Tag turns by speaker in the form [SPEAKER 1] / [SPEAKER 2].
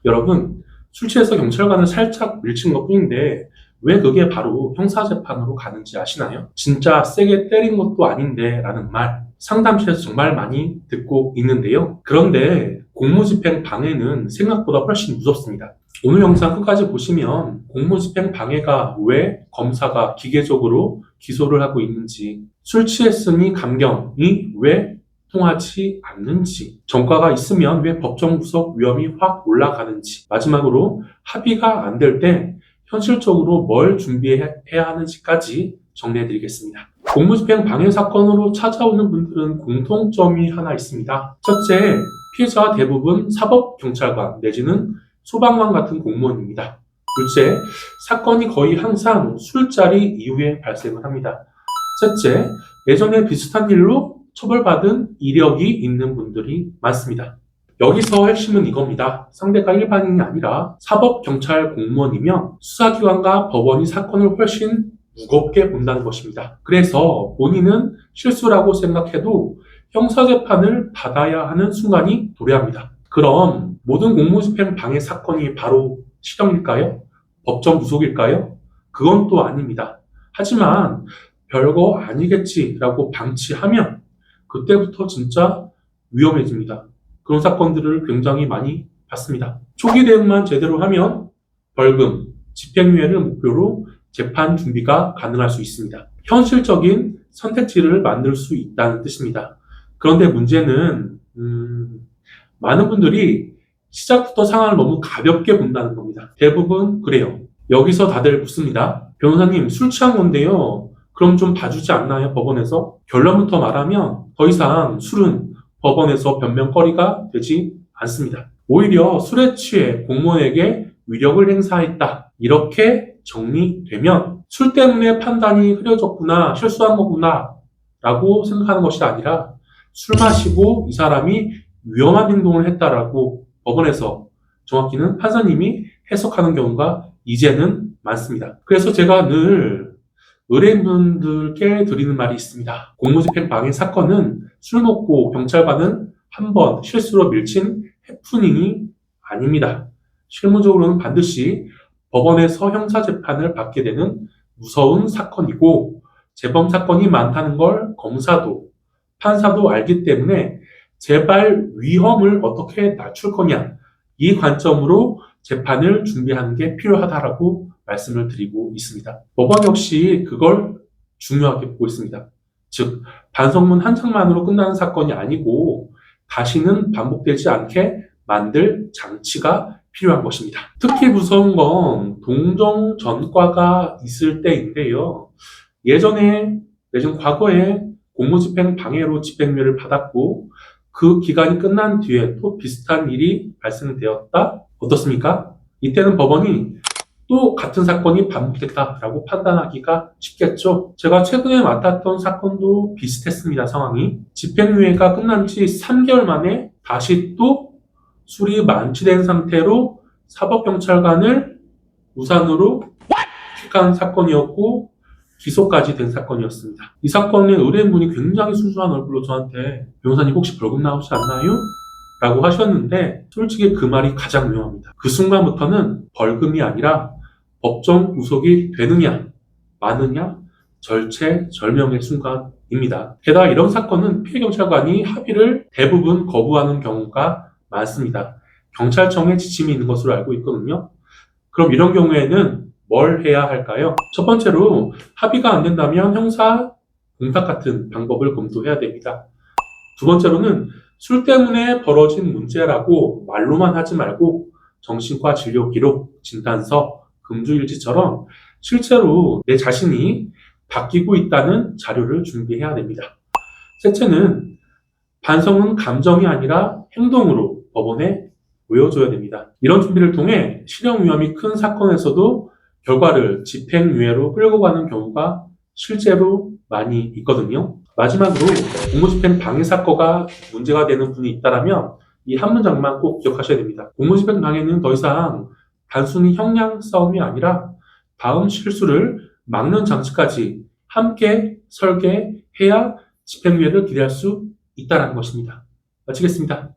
[SPEAKER 1] 여러분, 술 취해서 경찰관을 살짝 밀친 것뿐인데 왜 그게 바로 형사재판으로 가는지 아시나요? 진짜 세게 때린 것도 아닌데 라는 말 상담실에서 정말 많이 듣고 있는데요. 그런데 공무집행 방해는 생각보다 훨씬 무섭습니다. 오늘 영상 끝까지 보시면 공무집행 방해가 왜 검사가 기계적으로 기소를 하고 있는지, 술 취했으니 감경이 왜 통하지 않는지, 전과가 있으면 왜 법정 구속 위험이 확 올라가는지, 마지막으로 합의가 안 될 때 현실적으로 뭘 준비해야 하는지까지 정리해드리겠습니다. 공무집행 방해 사건으로 찾아오는 분들은 공통점이 하나 있습니다. 첫째, 피해자와 대부분 사법경찰관 내지는 소방관 같은 공무원입니다. 둘째, 사건이 거의 항상 술자리 이후에 발생을 합니다. 셋째, 예전에 비슷한 일로 처벌받은 이력이 있는 분들이 많습니다. 여기서 핵심은 이겁니다. 상대가 일반인이 아니라 사법경찰 공무원이면 수사기관과 법원이 사건을 훨씬 무겁게 본다는 것입니다. 그래서 본인은 실수라고 생각해도 형사재판을 받아야 하는 순간이 도래합니다. 그럼 모든 공무집행 방해 사건이 바로 실형일까요? 법정 구속일까요? 그건 또 아닙니다. 하지만 별거 아니겠지라고 방치하면 그때부터 진짜 위험해집니다. 그런 사건들을 굉장히 많이 봤습니다. 초기 대응만 제대로 하면 벌금, 집행유예를 목표로 재판 준비가 가능할 수 있습니다. 현실적인 선택지를 만들 수 있다는 뜻입니다. 그런데 문제는 많은 분들이 시작부터 상황을 너무 가볍게 본다는 겁니다. 대부분 그래요. 여기서 다들 묻습니다. 변호사님, 술 취한 건데요. 그럼 좀 봐주지 않나요, 법원에서? 결론부터 말하면 더 이상 술은 법원에서 변명거리가 되지 않습니다. 오히려 술에 취해 공무원에게 위력을 행사했다. 이렇게 정리되면 술 때문에 판단이 흐려졌구나, 실수한 거구나 라고 생각하는 것이 아니라 술 마시고 이 사람이 위험한 행동을 했다라고 법원에서, 정확히는 판사님이 해석하는 경우가 이제는 많습니다. 그래서 제가 늘 의뢰인분들께 드리는 말이 있습니다. 공무집행 방해 사건은 술 먹고 경찰관은 한 번 실수로 밀친 해프닝이 아닙니다. 실무적으로는 반드시 법원에서 형사재판을 받게 되는 무서운 사건이고, 재범 사건이 많다는 걸 검사도 판사도 알기 때문에 재발 위험을 어떻게 낮출 거냐, 이 관점으로 재판을 준비하는 게 필요하다라고 말씀을 드리고 있습니다. 법원 역시 그걸 중요하게 보고 있습니다. 즉, 반성문 한 장만으로 끝나는 사건이 아니고 다시는 반복되지 않게 만들 장치가 필요한 것입니다. 특히 무서운 건 동정 전과가 있을 때인데요. 예전에 내지는 과거에 공무집행 방해로 집행유예를 받았고 그 기간이 끝난 뒤에 또 비슷한 일이 발생되었다? 어떻습니까? 이때는 법원이 또 같은 사건이 반복됐다라고 판단하기가 쉽겠죠. 제가 최근에 맡았던 사건도 비슷했습니다. 상황이. 집행유예가 끝난 지 3개월 만에 다시 또 술이 만취된 상태로 사법경찰관을 우산으로 킥한 사건이었고 기소까지 된 사건이었습니다. 이 사건의 의뢰인분이 굉장히 순수한 얼굴로 저한테 변호사님 혹시 벌금 나오지 않나요? 라고 하셨는데 솔직히 그 말이 가장 위험합니다. 그 순간부터는 벌금이 아니라 법정 구속이 되느냐 마느냐 절체절명의 순간입니다. 게다가 이런 사건은 피해 경찰관이 합의를 대부분 거부하는 경우가 많습니다. 경찰청에 지침이 있는 것으로 알고 있거든요. 그럼 이런 경우에는 뭘 해야 할까요? 첫 번째로 합의가 안 된다면 형사 공탁 같은 방법을 검토해야 됩니다. 두 번째로는 술 때문에 벌어진 문제라고 말로만 하지 말고 정신과 진료 기록, 진단서, 금주일지처럼 실제로 내 자신이 바뀌고 있다는 자료를 준비해야 됩니다. 셋째는 반성은 감정이 아니라 행동으로 법원에 보여줘야 됩니다. 이런 준비를 통해 실형 위험이 큰 사건에서도 결과를 집행유예로 끌고 가는 경우가 실제로 많이 있거든요. 마지막으로 공무집행 방해 사건가 문제가 되는 분이 있다면 이 한 문장만 꼭 기억하셔야 됩니다. 공무집행 방해는 더 이상 단순히 형량 싸움이 아니라 다음 실수를 막는 장치까지 함께 설계해야 집행유예를 기대할 수 있다는 것입니다. 마치겠습니다.